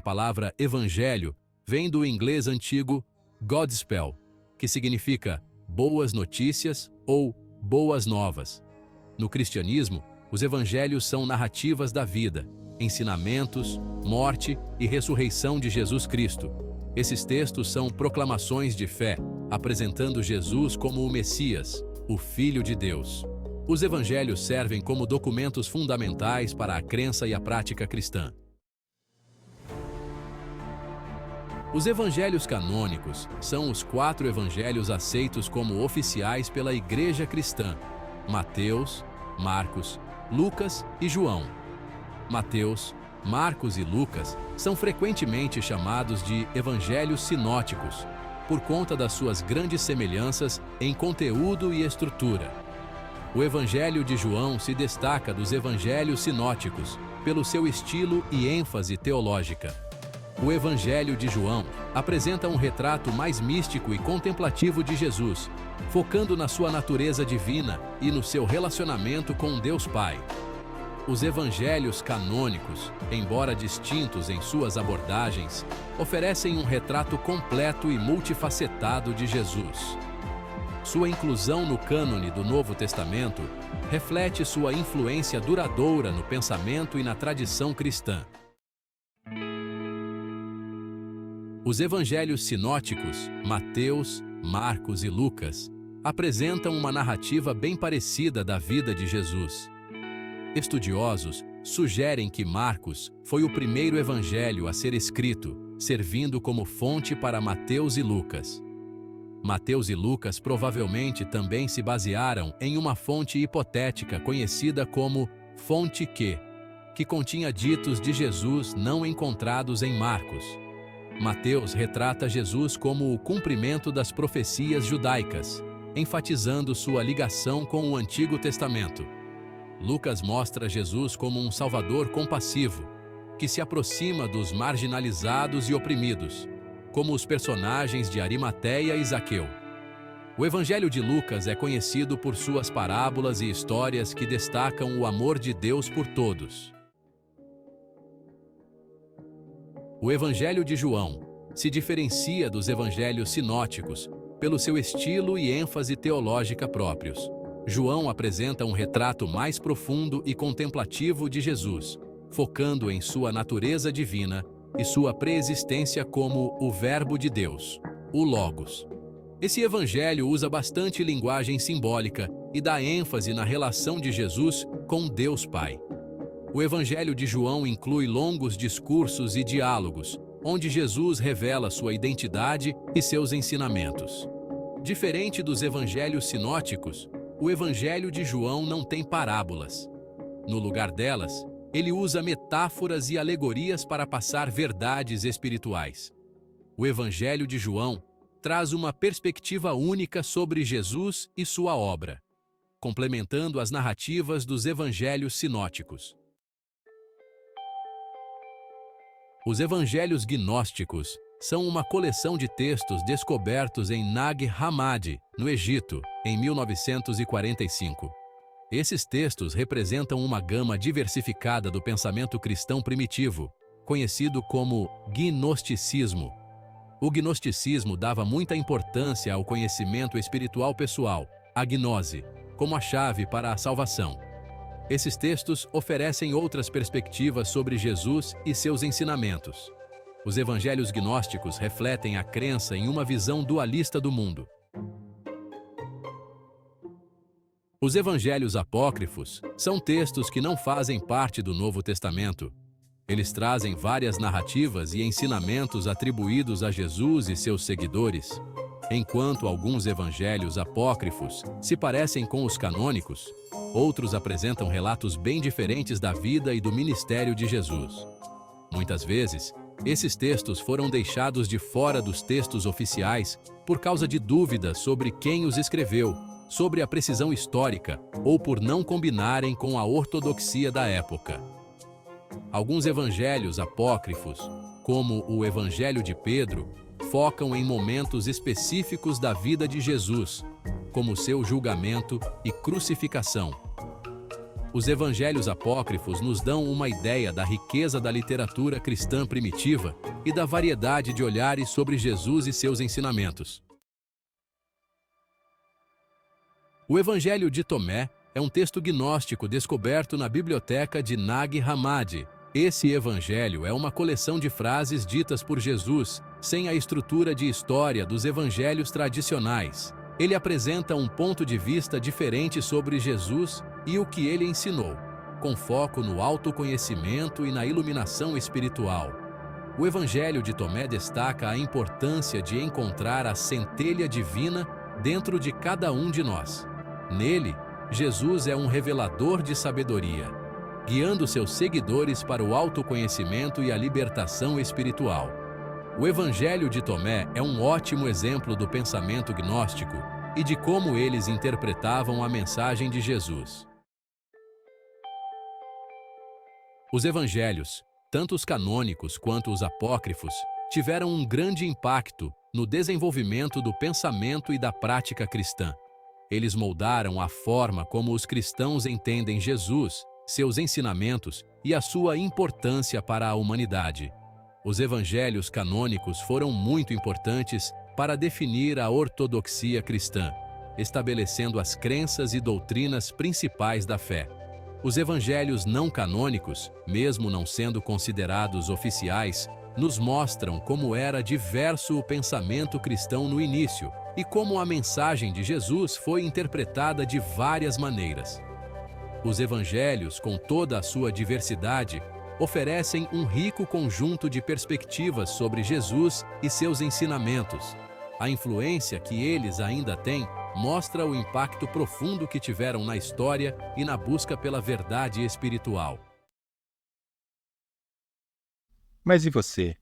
palavra evangelho vem do inglês antigo Gospel, que significa boas notícias ou boas novas. No cristianismo, os evangelhos são narrativas da vida, ensinamentos, morte e ressurreição de Jesus Cristo. Esses textos são proclamações de fé, apresentando Jesus como o Messias, o Filho de Deus. Os evangelhos servem como documentos fundamentais para a crença e a prática cristã. Os evangelhos canônicos são os 4 evangelhos aceitos como oficiais pela Igreja Cristã: Mateus, Marcos, Lucas e João. Mateus, Marcos e Lucas são frequentemente chamados de evangelhos sinóticos, por conta das suas grandes semelhanças em conteúdo e estrutura. O Evangelho de João se destaca dos evangelhos sinóticos pelo seu estilo e ênfase teológica. O Evangelho de João apresenta um retrato mais místico e contemplativo de Jesus, focando na sua natureza divina e no seu relacionamento com Deus Pai. Os evangelhos canônicos, embora distintos em suas abordagens, oferecem um retrato completo e multifacetado de Jesus. Sua inclusão no cânone do Novo Testamento reflete sua influência duradoura no pensamento e na tradição cristã. Os evangelhos sinóticos, Mateus, Marcos e Lucas, apresentam uma narrativa bem parecida da vida de Jesus. Estudiosos sugerem que Marcos foi o primeiro evangelho a ser escrito, servindo como fonte para Mateus e Lucas. Mateus e Lucas provavelmente também se basearam em uma fonte hipotética conhecida como Fonte Q, que continha ditos de Jesus não encontrados em Marcos. Mateus retrata Jesus como o cumprimento das profecias judaicas, enfatizando sua ligação com o Antigo Testamento. Lucas mostra Jesus como um Salvador compassivo, que se aproxima dos marginalizados e oprimidos, como os personagens de Arimateia e Zaqueu. O Evangelho de Lucas é conhecido por suas parábolas e histórias que destacam o amor de Deus por todos. O Evangelho de João se diferencia dos evangelhos sinóticos pelo seu estilo e ênfase teológica próprios. João apresenta um retrato mais profundo e contemplativo de Jesus, focando em sua natureza divina e sua preexistência como o Verbo de Deus, o Logos. Esse evangelho usa bastante linguagem simbólica e dá ênfase na relação de Jesus com Deus Pai. O Evangelho de João inclui longos discursos e diálogos, onde Jesus revela sua identidade e seus ensinamentos. Diferente dos evangelhos sinóticos, o Evangelho de João não tem parábolas. No lugar delas, ele usa metáforas e alegorias para passar verdades espirituais. O Evangelho de João traz uma perspectiva única sobre Jesus e sua obra, complementando as narrativas dos evangelhos sinóticos. Os evangelhos gnósticos são uma coleção de textos descobertos em Nag Hammadi, no Egito, em 1945. Esses textos representam uma gama diversificada do pensamento cristão primitivo, conhecido como gnosticismo. O gnosticismo dava muita importância ao conhecimento espiritual pessoal, a gnose, como a chave para a salvação. Esses textos oferecem outras perspectivas sobre Jesus e seus ensinamentos. Os evangelhos gnósticos refletem a crença em uma visão dualista do mundo. Os evangelhos apócrifos são textos que não fazem parte do Novo Testamento. Eles trazem várias narrativas e ensinamentos atribuídos a Jesus e seus seguidores. Enquanto alguns evangelhos apócrifos se parecem com os canônicos, outros apresentam relatos bem diferentes da vida e do ministério de Jesus. Muitas vezes, esses textos foram deixados de fora dos textos oficiais por causa de dúvidas sobre quem os escreveu, sobre a precisão histórica ou por não combinarem com a ortodoxia da época. Alguns evangelhos apócrifos, como o Evangelho de Pedro, focam em momentos específicos da vida de Jesus, como seu julgamento e crucificação. Os evangelhos apócrifos nos dão uma ideia da riqueza da literatura cristã primitiva e da variedade de olhares sobre Jesus e seus ensinamentos. O Evangelho de Tomé é um texto gnóstico descoberto na biblioteca de Nag Hammadi. Esse evangelho é uma coleção de frases ditas por Jesus, sem a estrutura de história dos evangelhos tradicionais. Ele apresenta um ponto de vista diferente sobre Jesus e o que ele ensinou, com foco no autoconhecimento e na iluminação espiritual. O Evangelho de Tomé destaca a importância de encontrar a centelha divina dentro de cada um de nós. Nele, Jesus é um revelador de sabedoria, guiando seus seguidores para o autoconhecimento e a libertação espiritual. O Evangelho de Tomé é um ótimo exemplo do pensamento gnóstico e de como eles interpretavam a mensagem de Jesus. Os evangelhos, tanto os canônicos quanto os apócrifos, tiveram um grande impacto no desenvolvimento do pensamento e da prática cristã. Eles moldaram a forma como os cristãos entendem Jesus, seus ensinamentos e a sua importância para a humanidade. Os evangelhos canônicos foram muito importantes para definir a ortodoxia cristã, estabelecendo as crenças e doutrinas principais da fé. Os evangelhos não canônicos, mesmo não sendo considerados oficiais, nos mostram como era diverso o pensamento cristão no início e como a mensagem de Jesus foi interpretada de várias maneiras. Os evangelhos, com toda a sua diversidade, oferecem um rico conjunto de perspectivas sobre Jesus e seus ensinamentos. A influência que eles ainda têm mostra o impacto profundo que tiveram na história e na busca pela verdade espiritual. Mas e você?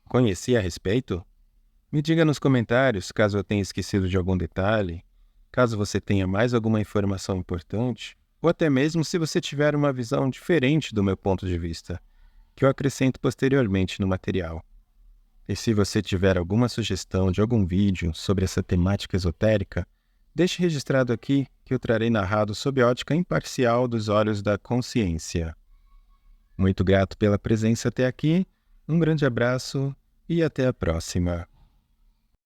Conhecia a respeito? Me diga nos comentários caso eu tenha esquecido de algum detalhe, caso você tenha mais alguma informação importante, ou até mesmo se você tiver uma visão diferente do meu ponto de vista, que eu acrescento posteriormente no material. E se você tiver alguma sugestão de algum vídeo sobre essa temática esotérica, deixe registrado aqui que eu trarei narrado sob a ótica imparcial dos olhos da consciência. Muito grato pela presença até aqui, um grande abraço e até a próxima.